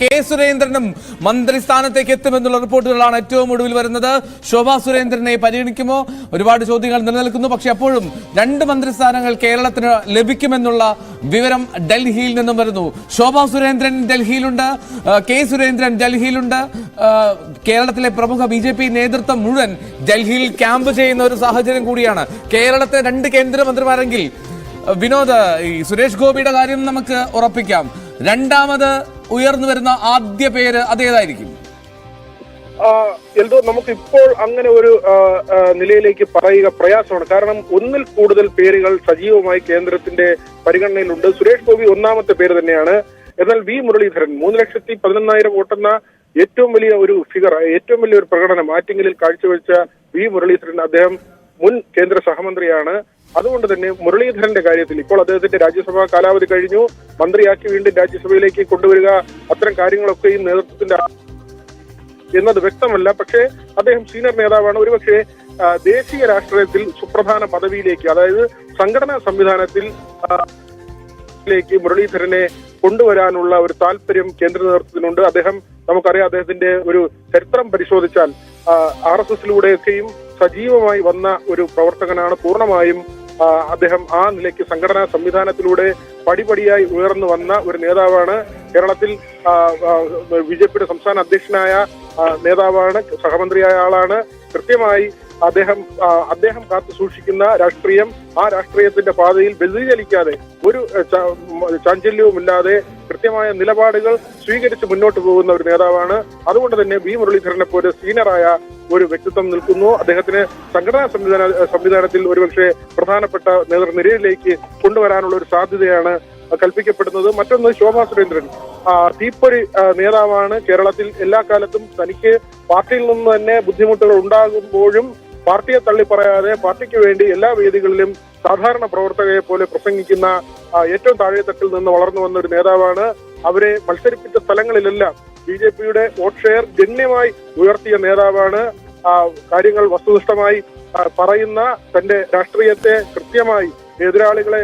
K സുരേന്ദ്രനും മന്ത്രിസ്ഥാനത്തേക്ക് എത്തുമെന്നുള്ള റിപ്പോർട്ടുകളാണ് ഏറ്റവും ഒടുവിൽ വരുന്നത്. ശോഭാ സുരേന്ദ്രനെ പരിഗണിക്കുമോ? ഒരുപാട് ചോദ്യങ്ങൾ നിലനിൽക്കുന്നു. പക്ഷെ അപ്പോഴും 2 മന്ത്രിസ്ഥാനങ്ങൾ കേരളത്തിന് ലഭിക്കുമെന്നുള്ള വിവരം ഡൽഹിയിൽ നിന്നും വരുന്നു. ശോഭാ സുരേന്ദ്രൻ ഡൽഹിയിലുണ്ട്, കെ സുരേന്ദ്രൻ ഡൽഹിയിലുണ്ട്. കേരളത്തിലെ പ്രമുഖ BJP നേതൃത്വം മുഴുവൻ ഡൽഹിയിൽ ക്യാമ്പ് ചെയ്യുന്ന ഒരു സാഹചര്യം കൂടിയാണ്. കേരളത്തെ 2 കേന്ദ്രമന്ത്രിമാരെങ്കിൽ വിനോദ്, ഈ സുരേഷ് ഗോപിയുടെ കാര്യം നമുക്ക് ഉറപ്പിക്കാം. രണ്ടാമത് ഉയർന്നു വരുന്ന ആദ്യ പേര് അതേതായിരിക്കും? എന്തോ നമുക്കിപ്പോൾ അങ്ങനെ ഒരു നിലയിലേക്ക് പറയുക പ്രയാസമാണ്. കാരണം ഒന്നിൽ കൂടുതൽ പേരുകൾ സജീവമായി കേന്ദ്രത്തിന്റെ പരിഗണനയിലുണ്ട്. സുരേഷ് ഗോപി ഒന്നാമത്തെ പേര് തന്നെയാണ്. എന്നാൽ വി മുരളീധരൻ 3,11,000 വോട്ടെന്ന ഏറ്റവും വലിയ ഒരു ഫിഗർ, ഏറ്റവും വലിയ ഒരു പ്രകടനം ആറ്റിങ്ങലിൽ കാഴ്ചവെച്ച വി മുരളീധരൻ, അദ്ദേഹം മുൻ കേന്ദ്ര സഹമന്ത്രിയാണ്. അതുകൊണ്ട് തന്നെ മുരളീധരന്റെ കാര്യത്തിൽ ഇപ്പോൾ അദ്ദേഹത്തിന്റെ രാജ്യസഭാ കാലാവധി കഴിഞ്ഞു. മന്ത്രിയാക്കി വീണ്ടും രാജ്യസഭയിലേക്ക് കൊണ്ടുവരിക, അത്തരം കാര്യങ്ങളൊക്കെയും നേതൃത്വത്തിന്റെ എന്നത് വ്യക്തമല്ല. പക്ഷേ അദ്ദേഹം സീനിയർ നേതാവാണ്. ഒരുപക്ഷെ ദേശീയ രാഷ്ട്രീയത്തിൽ സുപ്രധാന പദവിയിലേക്ക്, അതായത് സംഘടനാ സംവിധാനത്തിൽ മുരളീധരനെ കൊണ്ടുവരാനുള്ള ഒരു താല്പര്യം കേന്ദ്ര നേതൃത്വത്തിനുണ്ട്. അദ്ദേഹം, നമുക്കറിയാം, അദ്ദേഹത്തിന്റെ ഒരു ചരിത്രം പരിശോധിച്ചാൽ RSSലൂടെയൊക്കെയും സജീവമായി വന്ന ഒരു പ്രവർത്തകനാണ്. പൂർണ്ണമായും അദ്ദേഹം ആ നിലയ്ക്ക് സംഘടനാ സംവിധാനത്തിലൂടെ പടിപടിയായി ഉയർന്നു വന്ന ഒരു നേതാവാണ്. കേരളത്തിൽ BJPയുടെ സംസ്ഥാന അധ്യക്ഷനായ നേതാവാണ്, സഹമന്ത്രിയായ ആളാണ്. കൃത്യമായി അദ്ദേഹം കാത്തു സൂക്ഷിക്കുന്ന രാഷ്ട്രീയം, ആ രാഷ്ട്രീയത്തിന്റെ പാതയിൽ വ്യതിചലിക്കാതെ, ഒരു ചാഞ്ചല്യവുമില്ലാതെ കൃത്യമായ നിലപാടുകൾ സ്വീകരിച്ച് മുന്നോട്ട് പോകുന്ന ഒരു നേതാവാണ്. അതുകൊണ്ട് തന്നെ വി മുരളീധരനെ പോലെ സീനിയറായ ഒരു വ്യക്തിത്വം നിൽക്കുന്നു. അദ്ദേഹത്തിന് സംഘടനാ സംവിധാനത്തിൽ ഒരുപക്ഷെ പ്രധാനപ്പെട്ട നേതൃനിരയിലേക്ക് കൊണ്ടുവരാനുള്ള ഒരു സാധ്യതയാണ് കൽപ്പിക്കപ്പെടുന്നത്. മറ്റൊന്ന്, ശോഭാ സുരേന്ദ്രൻ തീപ്പൊരി നേതാവാണ്. കേരളത്തിൽ എല്ലാ കാലത്തും തനിക്ക് പാർട്ടിയിൽ നിന്ന് തന്നെ ബുദ്ധിമുട്ടുകൾ ഉണ്ടാകുമ്പോഴും പാർട്ടിയെ തള്ളിപ്പറയാതെ പാർട്ടിക്ക് വേണ്ടി എല്ലാ വേദികളിലും സാധാരണ പ്രവർത്തകരെ പോലെ പ്രസംഗിക്കുന്ന, ഏറ്റവും താഴെത്തട്ടിൽ നിന്ന് വളർന്നു വന്ന ഒരു നേതാവാണ്. അവരെ മത്സരിപ്പിച്ച സ്ഥലങ്ങളിലെല്ലാം BJPയുടെ വോട്ട് ഷെയർ ഗണ്യമായി ഉയർത്തിയ നേതാവാണ്. കാര്യങ്ങൾ വസ്തുനിഷ്ഠമായി പറയുന്ന, തന്റെ രാഷ്ട്രീയത്തെ കൃത്യമായി എതിരാളികളെ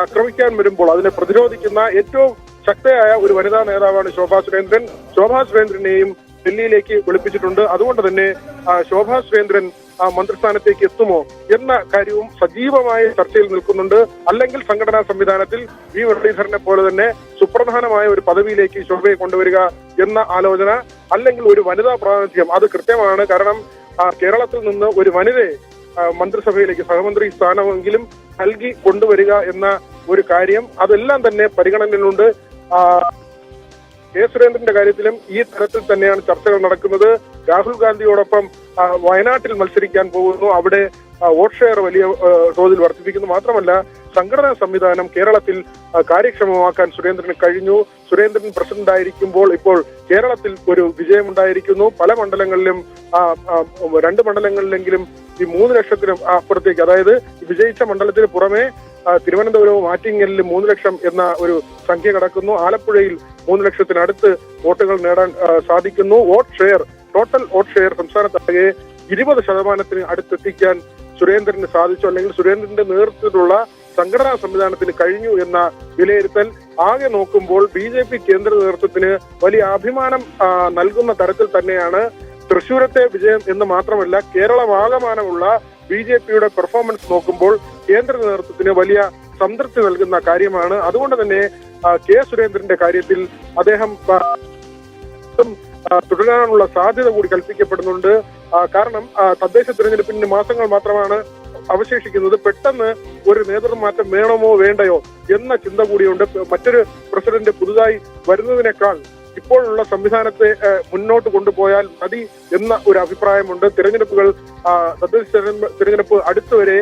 ആക്രമിക്കാൻ വരുമ്പോൾ അതിനെ പ്രതിരോധിക്കുന്ന ഏറ്റവും ശക്തയായ ഒരു വനിതാ നേതാവാണ് ശോഭാ സുരേന്ദ്രൻ. ശോഭാ സുരേന്ദ്രനെയും ഡൽഹിയിലേക്ക് വിളിപ്പിച്ചിട്ടുണ്ട്. അതുകൊണ്ട് തന്നെ ശോഭാ സുരേന്ദ്രൻ മന്ത്രിസ്ഥാനത്തേക്ക് എത്തുമോ എന്ന കാര്യവും സജീവമായ ചർച്ചയിൽ നിൽക്കുന്നുണ്ട്. അല്ലെങ്കിൽ സംഘടനാ സംവിധാനത്തിൽ വി മുരളീധരനെ പോലെ തന്നെ സുപ്രധാനമായ ഒരു പദവിയിലേക്ക് ശോഭയെ കൊണ്ടുവരിക എന്ന ആലോചന, അല്ലെങ്കിൽ ഒരു വനിതാ പ്രാതിനിധ്യം, അത് കൃത്യമാണ്. കാരണം കേരളത്തിൽ നിന്ന് ഒരു വനിതയെ മന്ത്രിസഭയിലേക്ക് സഹമന്ത്രി സ്ഥാനമെങ്കിലും നൽകി കൊണ്ടുവരിക എന്ന ഒരു കാര്യം, അതെല്ലാം തന്നെ പരിഗണനയിലുണ്ട്. കെ സുരേന്ദ്രന്റെ കാര്യത്തിലും ഈ തരത്തിൽ തന്നെയാണ് ചർച്ചകൾ നടക്കുന്നത്. രാഹുൽ ഗാന്ധിയോടൊപ്പം വയനാട്ടിൽ മത്സരിക്കാൻ പോകുന്നു. അവിടെ വോട്ട് ഷെയർ വലിയ തോതിൽ വർദ്ധിപ്പിക്കുന്നു. മാത്രമല്ല, സംഘടനാ സംവിധാനം കേരളത്തിൽ കാര്യക്ഷമമാക്കാൻ സുരേന്ദ്രന് കഴിഞ്ഞു. സുരേന്ദ്രൻ പ്രസിഡന്റ് ആയിരിക്കുമ്പോൾ ഇപ്പോൾ കേരളത്തിൽ ഒരു വിജയമുണ്ടായിരിക്കുന്നു. പല മണ്ഡലങ്ങളിലും 2 മണ്ഡലങ്ങളിലെങ്കിലും ഈ 3 ലക്ഷത്തിനും അപ്പുറത്തേക്ക്, അതായത് വിജയിച്ച മണ്ഡലത്തിന് പുറമെ തിരുവനന്തപുരവും ആറ്റിങ്ങലിലും 3 ലക്ഷം എന്ന ഒരു സംഖ്യ കടക്കുന്നു. ആലപ്പുഴയിൽ 3 ലക്ഷത്തിനടുത്ത് വോട്ടുകൾ നേടാൻ സാധിക്കുന്നു. ടോട്ടൽ വോട്ട് ഷെയർ സംസ്ഥാനത്താകെ 20% അടുത്തെത്തിക്കാൻ സുരേന്ദ്രന് സാധിച്ചു, അല്ലെങ്കിൽ സുരേന്ദ്രന്റെ നേതൃത്വത്തിലുള്ള സംഘടനാ സംവിധാനത്തിന് കഴിഞ്ഞു എന്ന വിലയിരുത്തൽ ആകെ നോക്കുമ്പോൾ BJP കേന്ദ്ര നേതൃത്വത്തിന് വലിയ അഭിമാനം നൽകുന്ന തരത്തിൽ തന്നെയാണ്. തൃശ്ശൂരത്തെ വിജയം എന്ന് മാത്രമല്ല, കേരളമാകമാനമുള്ള BJPയുടെ പെർഫോമൻസ് നോക്കുമ്പോൾ കേന്ദ്ര നേതൃത്വത്തിന് വലിയ സംതൃപ്തി നൽകുന്ന കാര്യമാണ്. അതുകൊണ്ട് തന്നെ കെ സുരേന്ദ്രന്റെ കാര്യത്തിൽ അദ്ദേഹം തുടരാനുള്ള സാധ്യത കൂടി കൽപ്പിക്കപ്പെടുന്നുണ്ട്. കാരണം തദ്ദേശ തിരഞ്ഞെടുപ്പിന് മാസങ്ങൾ മാത്രമാണ് അവശേഷിക്കുന്നത്. പെട്ടെന്ന് ഒരു നേതൃമാറ്റം വേണമോ വേണ്ടയോ എന്ന ചിന്ത കൂടിയുണ്ട്. മറ്റൊരു പ്രസിഡന്റ് പുതുതായി വരുന്നതിനേക്കാൾ ഇപ്പോഴുള്ള സംവിധാനത്തെ മുന്നോട്ട് കൊണ്ടുപോയാൽ മതി എന്ന ഒരു അഭിപ്രായമുണ്ട്. തദ്ദേശ തിരഞ്ഞെടുപ്പ് അടുത്തുവരെ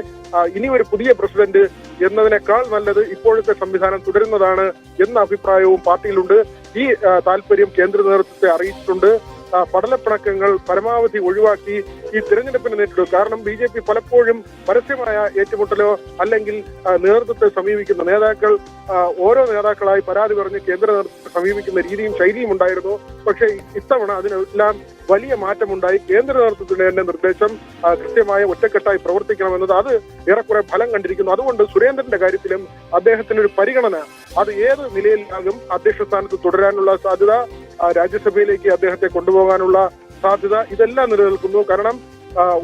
ഇനി ഒരു പുതിയ പ്രസിഡന്റ് എന്നതിനേക്കാൾ നല്ലത് ഇപ്പോഴത്തെ സംവിധാനം തുടരുന്നതാണ് എന്ന അഭിപ്രായവും പാർട്ടിയിലുണ്ട്. ഈ താല്പര്യം കേന്ദ്ര നേതൃത്വത്തെ അറിയിച്ചിട്ടുണ്ട്. പടലപ്പിണക്കങ്ങൾ പരമാവധി ഒഴിവാക്കി ഈ തിരഞ്ഞെടുപ്പിനെ നേരിടും. കാരണം BJP പലപ്പോഴും പരസ്യമായ ഏറ്റുമുട്ടലോ അല്ലെങ്കിൽ നേതൃത്വത്തെ സമീപിക്കുന്ന നേതാക്കൾ ഓരോ നേതാക്കളായി പരാതി പറഞ്ഞ് കേന്ദ്ര നേതൃത്വത്തെ സമീപിക്കുന്ന രീതിയും ശൈലിയും ഉണ്ടായിരുന്നു. പക്ഷേ ഇത്തവണ അതിനെല്ലാം വലിയ മാറ്റമുണ്ടായി. കേന്ദ്ര നേതൃത്വത്തിന്റെ തന്നെ നിർദ്ദേശം കൃത്യമായ ഒറ്റക്കെട്ടായി പ്രവർത്തിക്കണമെന്നത് അത് ഏറെക്കുറെ ഫലം കണ്ടിരിക്കുന്നു. അതുകൊണ്ട് സുരേന്ദ്രന്റെ കാര്യത്തിലും അദ്ദേഹത്തിന് ഒരു പരിഗണന അത് ഏത് നിലയിലാകും അധ്യക്ഷ സ്ഥാനത്ത് തുടരാനുള്ള സാധ്യത, രാജ്യസഭയിലേക്ക് അദ്ദേഹത്തെ കൊണ്ടുപോകാനുള്ള സാധ്യത, ഇതെല്ലാം നിലനിൽക്കുന്നു. കാരണം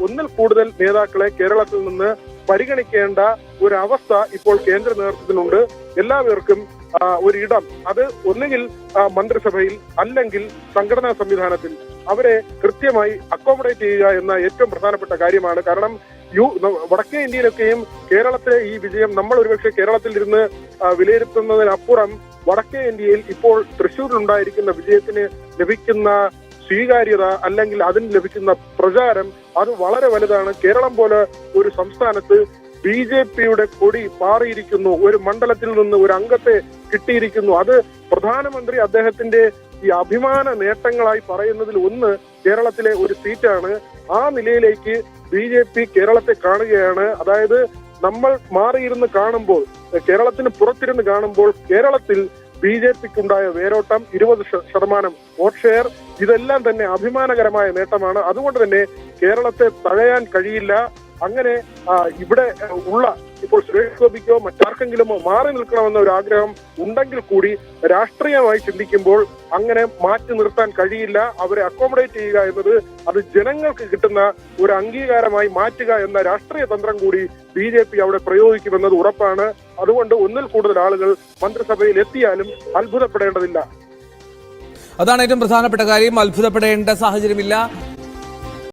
ഒന്നിൽ കൂടുതൽ നേതാക്കളെ കേരളത്തിൽ നിന്ന് പരിഗണിക്കേണ്ട ഒരു അവസ്ഥ ഇപ്പോൾ കേന്ദ്ര നേതൃത്വത്തിനുണ്ട്. എല്ലാവർക്കും ഒരിടം, അത് ഒന്നുകിൽ മന്ത്രിസഭയിൽ അല്ലെങ്കിൽ സംഘടനാ സംവിധാനത്തിൽ അവരെ കൃത്യമായി അക്കോമഡേറ്റ് ചെയ്യുക എന്ന ഏറ്റവും പ്രധാനപ്പെട്ട കാര്യമാണ്. കാരണം വടക്കേ ഇന്ത്യയിലൊക്കെയും കേരളത്തിലെ ഈ വിജയം നമ്മൾ ഒരുപക്ഷെ കേരളത്തിൽ ഇരുന്ന് വിലയിരുത്തുന്നതിനപ്പുറം വടക്കേ ഇന്ത്യയിൽ ഇപ്പോൾ തൃശ്ശൂരിലുണ്ടായിരിക്കുന്ന വിജയത്തിന് ലഭിക്കുന്ന സ്വീകാര്യത അല്ലെങ്കിൽ അതിന് ലഭിക്കുന്ന പ്രചാരം അത് വളരെ വലുതാണ്. കേരളം പോലെ ഒരു സംസ്ഥാനത്ത് BJPയുടെ കൊടി പാറിയിരിക്കുന്നു, ഒരു മണ്ഡലത്തിൽ നിന്ന് ഒരു അംഗത്തെ കിട്ടിയിരിക്കുന്നു. അത് പ്രധാനമന്ത്രി അദ്ദേഹത്തിന്റെ ഈ അഭിമാന നേട്ടങ്ങളായി പറയുന്നതിൽ ഒന്ന് കേരളത്തിലെ ഒരു സീറ്റാണ്. ആ നിലയിലേക്ക് BJP കേരളത്തെ കാണുകയാണ്. അതായത് നമ്മൾ മാറിയിരുന്ന് കാണുമ്പോൾ, കേരളത്തിന് പുറത്തിരുന്ന് കാണുമ്പോൾ കേരളത്തിൽ BJPക്കുണ്ടായ വേരോട്ടം 20% വോട്ട് ഷെയർ, ഇതെല്ലാം തന്നെ അഭിമാനകരമായ നേട്ടമാണ്. അതുകൊണ്ട് തന്നെ കേരളത്തെ തഴയാൻ കഴിയില്ല. അങ്ങനെ ഇവിടെ ഉള്ള ഇപ്പോൾ സുരേഷ് ഗോപിക്കോ മറ്റാർക്കെങ്കിലുമോ മാറി നിൽക്കണമെന്ന ഒരു ആഗ്രഹം ഉണ്ടെങ്കിൽ കൂടി രാഷ്ട്രീയമായി ചിന്തിക്കുമ്പോൾ അങ്ങനെ മാറ്റി നിർത്താൻ കഴിയില്ല. അവരെ അക്കോമഡേറ്റ് ചെയ്യുക എന്നത് അത് ജനങ്ങൾക്ക് കിട്ടുന്ന ഒരു അംഗീകാരമായി മാറ്റുക എന്ന രാഷ്ട്രീയ തന്ത്രം കൂടി BJP അവിടെ പ്രയോഗിക്കുമെന്നത് ഉറപ്പാണ്. അതുകൊണ്ട് ഒന്നിൽ കൂടുതൽ ആളുകൾ മന്ത്രിസഭയിൽ എത്തിയാലും അത്ഭുതപ്പെടേണ്ടതില്ല. അതാണ് ഏറ്റവും പ്രധാനപ്പെട്ട കാര്യം. അത്ഭുതപ്പെടേണ്ട സാഹചര്യമില്ല.